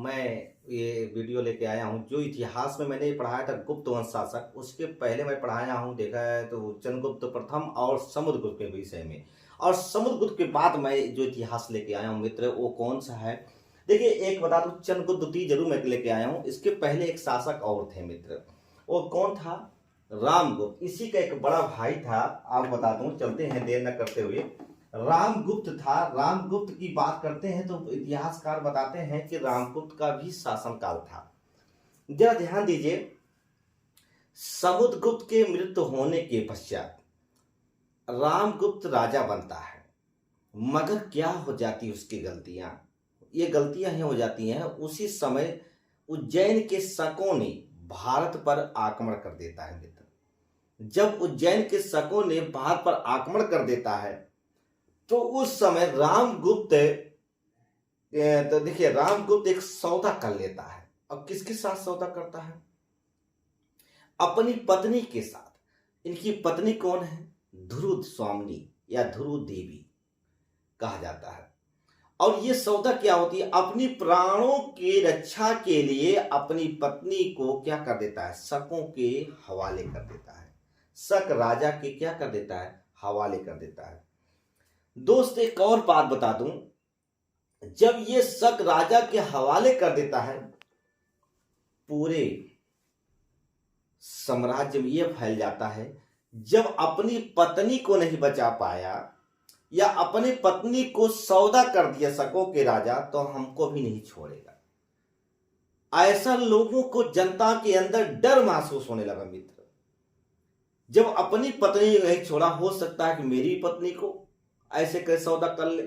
मैं ये वीडियो लेके आया हूँ। जो इतिहास में मैंने पढ़ाया था गुप्त वंश शासक, उसके पहले मैं पढ़ाया हूँ, देखा है तो चंद्रगुप्त प्रथम और समुद्रगुप्त के विषय में। और समुद्रगुप्त के बाद मैं जो इतिहास लेके आया हूँ मित्र, वो कौन सा है? देखिए, एक बता दूं, चंद्रगुप्त द्वितीय जरूर मैं लेके आया हूँ। इसके पहले एक शासक और थे मित्र, वो कौन था? रामगुप्त। इसी का एक बड़ा भाई था, आप बता दूं, चलते हैं देर न करते हुए। रामगुप्त था। रामगुप्त की बात करते हैं तो इतिहासकार बताते हैं कि रामगुप्त का भी शासनकाल था। जरा ध्यान दीजिए, समुद्रगुप्त के मृत्यु होने के पश्चात रामगुप्त राजा बनता है, मगर क्या हो जाती उसकी गलतियां? ये गलतियां ही हो जाती हैं। उसी समय उज्जैन के शकों ने भारत पर आक्रमण कर देता है मित्र। जब उज्जैन के शकों ने भारत पर आक्रमण कर देता है तो उस समय रामगुप्त, तो देखिए, रामगुप्त एक सौदा कर लेता है। अब किसके साथ सौदा करता है? अपनी पत्नी के साथ। इनकी पत्नी कौन है? ध्रुव स्वामिनी या ध्रुव देवी कहा जाता है। और ये सौदा क्या होती है? अपनी प्राणों की रक्षा के लिए अपनी पत्नी को क्या कर देता है? शकों के हवाले कर देता है। शक राजा के क्या कर देता है? हवाले कर देता है। दोस्त, एक और बात बता दूं, जब ये शक राजा के हवाले कर देता है, पूरे साम्राज्य में यह फैल जाता है, जब अपनी पत्नी को नहीं बचा पाया या अपनी पत्नी को सौदा कर दिया शकों के राजा, तो हमको भी नहीं छोड़ेगा। ऐसा लोगों को, जनता के अंदर डर महसूस होने लगा मित्र। जब अपनी पत्नी नहीं छोड़ा, हो सकता है कि मेरी पत्नी को ऐसे कैसे सौदा कर ले।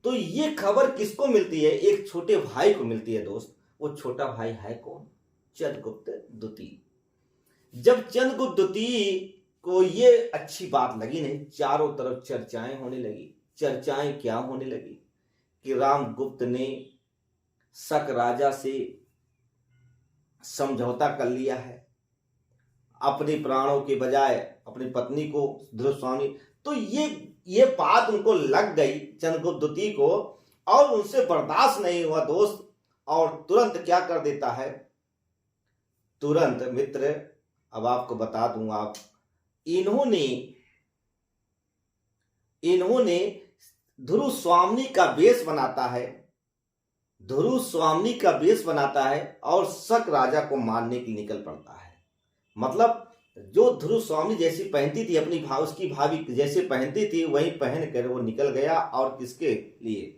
तो ये खबर किसको मिलती है? एक छोटे भाई को मिलती है दोस्त। वो छोटा भाई है कौन? चंद्रगुप्त द्वितीय। जब चंद्रगुप्त द्वितीय को ये अच्छी बात लगी नहीं, चारों तरफ चर्चाएं होने लगी। चर्चाएं क्या होने लगी कि रामगुप्त ने शक राजा से समझौता कर लिया है, अपने प्राणों के बजाय अपनी पत्नी को, ध्रुव स्वामी। तो ये बात उनको लग गई चंद्रगुप्त द्वितीय को, और उनसे बर्दाश्त नहीं हुआ दोस्त। और तुरंत क्या कर देता है? तुरंत मित्र, अब आपको बता दूं, आप इन्होंने ध्रुव स्वामिनी का वेश बनाता है। ध्रुव स्वामिनी का वेश बनाता है और शक राजा को मारने के लिए निकल पड़ता है। मतलब जो ध्रुव स्वामी जैसी पहनती थी, अपनी उसकी भाभी जैसे पहनती थी, वही पहन कर वो निकल गया। और किसके लिए?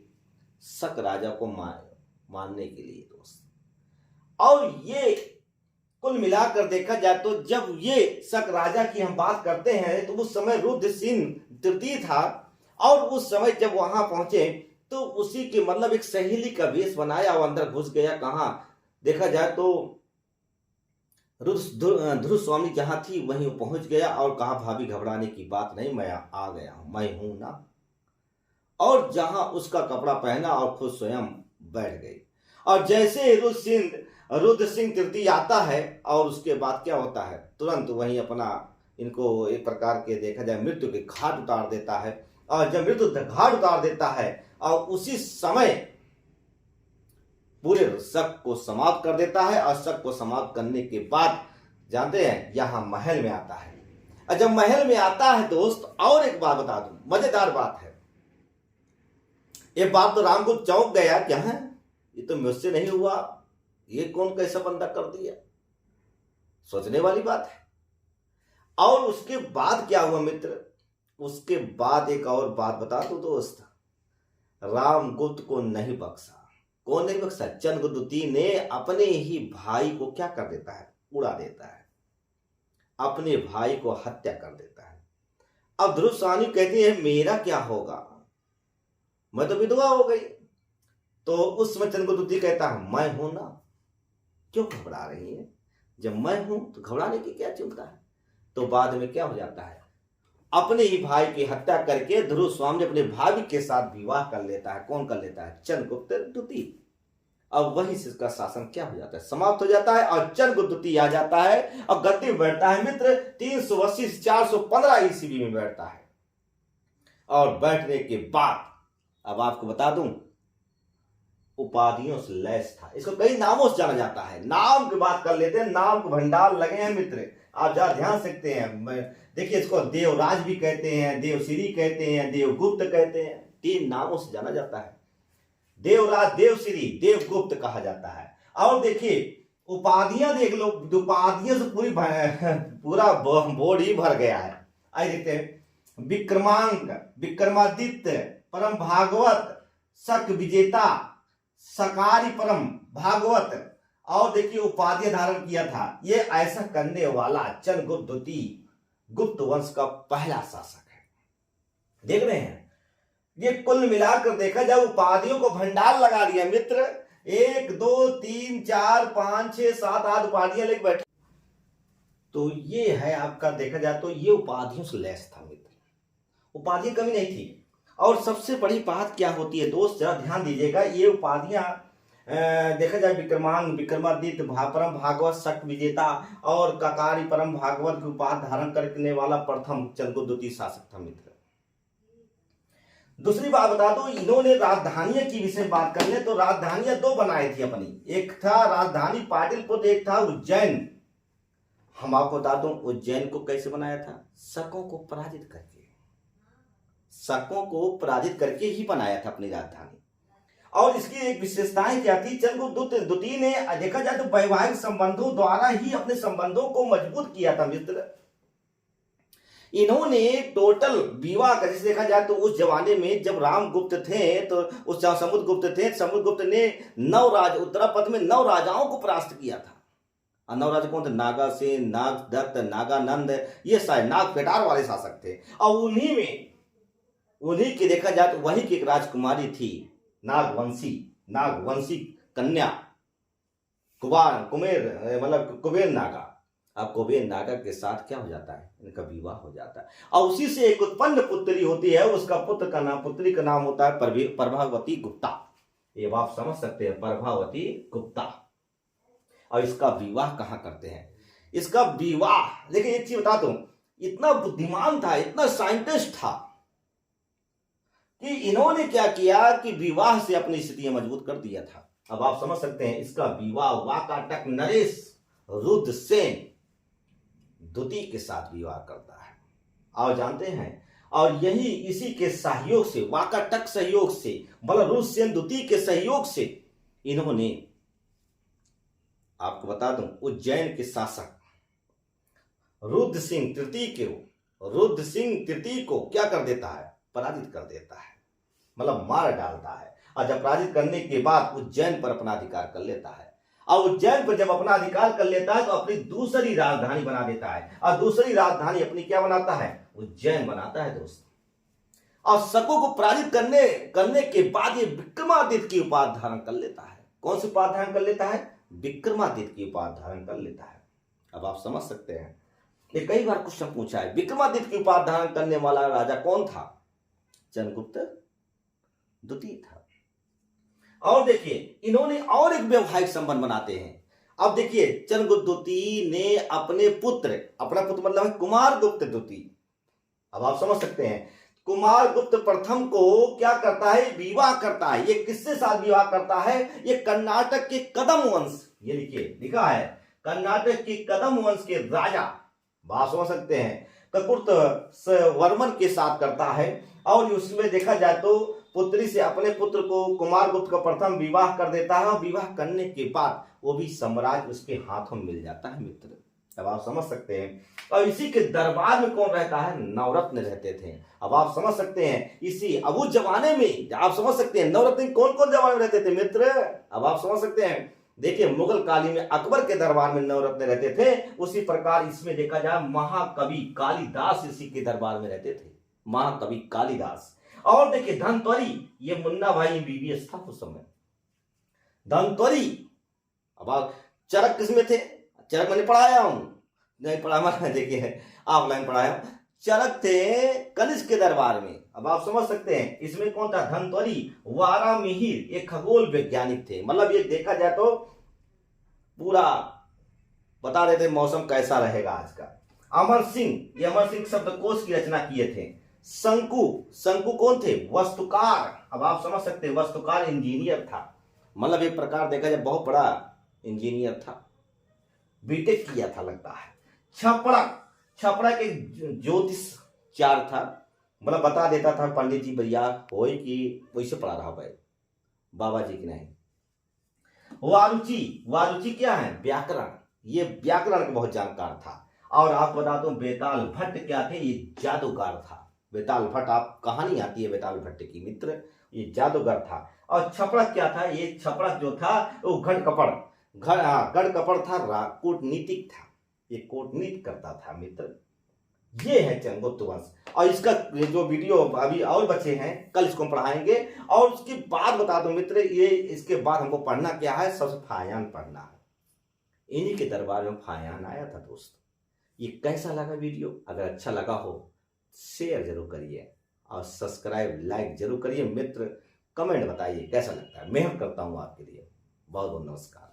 शक राजा को मारने के लिए दोस्त। और ये कुल मिलाकर देखा जाए तो, जब ये शक राजा की हम बात करते हैं तो उस समय रुद्र सिंह तृतीय था। और उस समय जब वहां पहुंचे तो उसी के मतलब एक सहेली का वेश बनाया और अंदर घुस गया। कहां? देखा जाए तो ध्रुव स्वामी जहां थी वहीं वो पहुंच गया और कहा, भाभी घबराने की बात नहीं, मैं आ गया हूं, मैं हूं ना। और जहां उसका कपड़ा पहना और खुद स्वयं बैठ गई। और जैसे रुद्र सिंह तृतीय आता है, और उसके बाद क्या होता है? तुरंत वहीं अपना, इनको एक प्रकार के देखा जाए मृत्यु के घाट उतार देता है। और जब मृत्यु घाट उतार देता है, और उसी समय पूरे शक को समाप्त कर देता है। और शक को समाप्त करने के बाद जानते हैं, यहां महल में आता है। और जब महल में आता है दोस्त, और एक बात बता दूं, मजेदार बात है। ये बात तो रामगुप्त चौंक गया, क्या है ये? तो मुझसे नहीं हुआ, ये कौन कैसा बंदा कर दिया? सोचने वाली बात है। और उसके बाद क्या हुआ मित्र? उसके बाद एक और बात बता दो दोस्त, रामगुप्त को नहीं बख्शा। कौन नहीं बख्शा? चंद्रगुप्त द्वितीय ने अपने ही भाई को क्या कर देता है? उड़ा देता है। अपने भाई को हत्या कर देता है। अब ध्रुव स्वामी कहती है, मेरा क्या होगा, मैं तो विधवा हो गई। तो उस समय चंद्रगुप्त द्वितीय कहता है, मैं हूं ना, क्यों घबरा रही है? जब मैं हूं तो घबराने की क्या चिंता है? तो बाद में क्या हो जाता है? अपने ही भाई की हत्या करके ध्रुव स्वामी अपने भाभी के साथ विवाह कर लेता है। कौन कर लेता है? चंद्रगुप्त द्वितीय। अब वहीं से इसका शासन क्या हो जाता है? समाप्त हो जाता है। और चंद्रगुप्त द्वितीय आ जाता है और गद्दी में बैठता है मित्र 380 से 415 ईस्वी में बैठता है। और बैठने के बाद अब आपको बता दूं, उपाधियों से लैस था। इसको कई नामों से जाना जाता है। नाम की बात कर लेते हैं, नाम के भंडार लगे हैं मित्र, आप जरा ध्यान सकते हैं। देखिए इसको देवराज भी कहते हैं, देवश्री कहते हैं, देवगुप्त कहते हैं। 3 नामों से जाना जाता है। देवराज, देवश्री, देवगुप्त कहा जाता है। और देखिए उपाधियां देख लो, उपाधियों से पूरा बोर्ड ही भर गया है। आइए देखते हैं। विक्रमांक, विक्रमादित्य, परम भागवत, शक विजेता, सकारी परम भागवत। और देखिए उपाधि धारण किया था। ये ऐसा करने वाला चंद्रगुप्त द्वितीय गुप्त वंश का पहला शासक है। देख रहे हैं, ये कुल मिलाकर देखा जाए उपाधियों को भंडार लगा दिया मित्र। 1 2 3 4 5 6 7 8 उपाधियां लेके बैठे। तो ये है आपका, देखा जाए तो ये उपाधियों से लैस था मित्र, उपाधि कमी नहीं थी। और सबसे बड़ी बात क्या होती है दोस्त, जरा ध्यान दीजिएगा। ये उपाधियां देखा जाए विक्रमांक, विक्रमादित्य, परम भागवत, शक विजेता और ककारी परम भागवत की उपाधि धारण करने वाला प्रथम चंद्रगुप्त द्वितीय शासक था मित्र। दूसरी बात बता दो, इन्होंने राजधानियों की विषय बात कर ले तो राजधानियां 2 बनाई थी अपनी। एक था राजधानी पाटलिपुत्र, एक था उज्जैन। हम आपको बता दूं उज्जैन को कैसे बनाया था, शकों को पराजित करके, शकों को पराजित करके ही बनाया था अपनी राजधानी। और इसकी एक विशेषताएं क्या थी, चंद्रगुप्त द्वितीय ने देखा जाए तो वैवाहिक संबंधों द्वारा ही अपने संबंधों को मजबूत किया था मित्र। इन्होंने टोटल विवाह का, जैसे देखा जाए तो उस जमाने में जब रामगुप्त थे तो उस समुद्रगुप्त थे, समुद्रगुप्त ने 9 राज, उत्तरापथ में 9 राजाओं को परास्त किया था। 9 राजा कौन थे, नागासेन, नागदत्त, नागानंद, ये सारे नाग पेटार वाले शासक थे। और उन्हीं की देखा जाए तो वही की एक राजकुमारी थी नागवंशी कन्या कुबेर नागा। अब कुबेर नागा के साथ क्या हो जाता है, इनका विवाह हो जाता है। और उसी से एक उत्पन्न पुत्री होती है, उसका पुत्री का नाम होता है प्रभावती गुप्ता। ये आप समझ सकते हैं, प्रभावती गुप्ता। और इसका विवाह कहां करते हैं, इसका विवाह, लेकिन एक चीज बता दूं, इतना बुद्धिमान था, इतना साइंटिस्ट था कि इन्होंने क्या किया कि विवाह से अपनी स्थितियां मजबूत कर दिया था। अब आप समझ सकते हैं, इसका विवाह वाकाटक नरेश रुद्रसेन द्वितीय के साथ विवाह करता है। और जानते हैं, और यही इसी के सहयोग से, वाकाटक सहयोग से, मतलब रुद्रसेन द्वितीय के सहयोग से इन्होंने, आपको बता दूं, उज्जैन के शासक रुद्रसिंह तृतीय को क्या कर देता है, पराजित कर देता है, मतलब मार डालता है। और जब पराजित करने के बाद उज्जैन पर अपना अधिकार कर लेता है। और उज्जैन पर जब अपना अधिकार कर लेता है तो अपनी दूसरी राजधानी बना देता है। और दूसरी राजधानी अपनी क्या बनाता है, उज्जैन बनाता है दोस्त। और शकों को पराजित करने के बाद ये विक्रमादित्य की उपाधि धारण कर लेता है। कौन सी उपाधि धारण कर लेता है, विक्रमादित्य की उपाधि धारण कर लेता है। अब आप समझ सकते हैं, ये कई बार क्वेश्चन पूछा है, विक्रमादित्य की उपाधि धारण करने वाला राजा कौन था, चंद्रगुप्त द्वितीय था। और देखिए इन्होंने और एक वैवाहिक संबंध बनाते हैं। अब देखिए चंद्रगुप्त द्वितीय ने अपना पुत्र मतलब कुमारगुप्त द्वितीय, अब आप समझ सकते हैं, कुमारगुप्त प्रथम को क्या करता है, विवाह करता है। ये किससे साथ विवाह करता है, ये कर्नाटक के कदम वंश, ये लिखिए लिखा है, कर्नाटक के कदम वंश के राजा, बात समझ सकते हैं, ककुर्त वर्मन के साथ करता है। और उसमें देखा जाए तो पुत्री से अपने पुत्र को कुमारगुप्त का प्रथम विवाह कर देता है। और विवाह करने के बाद वो भी साम्राज्य उसके हाथों में मिल जाता है मित्र। अब आप समझ सकते हैं, और इसी के दरबार में कौन रहता है, नवरत्न रहते थे। अब आप समझ सकते हैं, इसी अब उस जमाने में आप समझ सकते हैं नवरत्न कौन कौन जमाने में रहते थे मित्र। अब आप समझ सकते हैं, देखिए मुगल काली में अकबर के दरबार में नवरत्न रहते थे, उसी प्रकार इसमें देखा जाए महाकवि कालिदास इसी के दरबार में रहते थे, महाकवि कालिदास। और देखिए धनत्वरी, ये मुन्ना भाई एमबीबीएस था उस समय, धनत्वरी। अब आप चरक किसमें थे, चरक मैंने पढ़ाया हूं, नहीं पढ़ाया, देखिए ऑफलाइन पढ़ाया। चरक थे कनिष्क के दरबार में। अब आप समझ सकते हैं इसमें कौन था, धनत्वरी। वारामिहिर एक खगोल वैज्ञानिक थे, मतलब ये देखा जाए तो पूरा बता देते मौसम कैसा रहेगा आज का। अमर सिंह, ये अमर सिंह शब्दकोश की रचना किए थे। शंकु कौन थे, वस्तुकार। अब आप समझ सकते हैं वस्तुकार इंजीनियर था। मतलब एक प्रकार देखा जाए बहुत बड़ा इंजीनियर था, बीटेक किया था लगता है। छपरा, छपरा के ज्योतिषचार था, मतलब बता देता था पंडित जी बढ़िया हो कि वैसे पढ़ा रहा भाई बाबा जी की नहीं। वारुचि, वारुचि क्या है? व्याकरण, ये व्याकरण का बहुत जानकार था। और आपको बता दूं बेताल भट्ट क्या थे? ये जादूगर था। बेताल भट्ट, आप कहानी आती है बेताल भट्ट की मित्र, ये जादूगर था। और छपड़ा क्या था? ये छपड़ा जो था वो गढ़कपड़, गढ़कपड़ था, कूटनीतिक था, ये कूटनीति करता था मित्र। ये है चंद्रगुप्त वंश। और इसका ये जो वीडियो अभी और बचे हैं, कल इसको हम पढ़ाएंगे। और उसके बाद बता दो मित्र, ये इसके बाद हमको पढ़ना क्या है? सबसे फायान पढ़ना है। इन्हीं के दरबार में फायान आया था दोस्त। ये कैसा लगा वीडियो? अगर अच्छा लगा हो शेयर जरूर करिए और सब्सक्राइब लाइक जरूर करिए मित्र। कमेंट बताइए कैसा लगता है, मेहनत करता हूं आपके लिए। बहुत बहुत नमस्कार।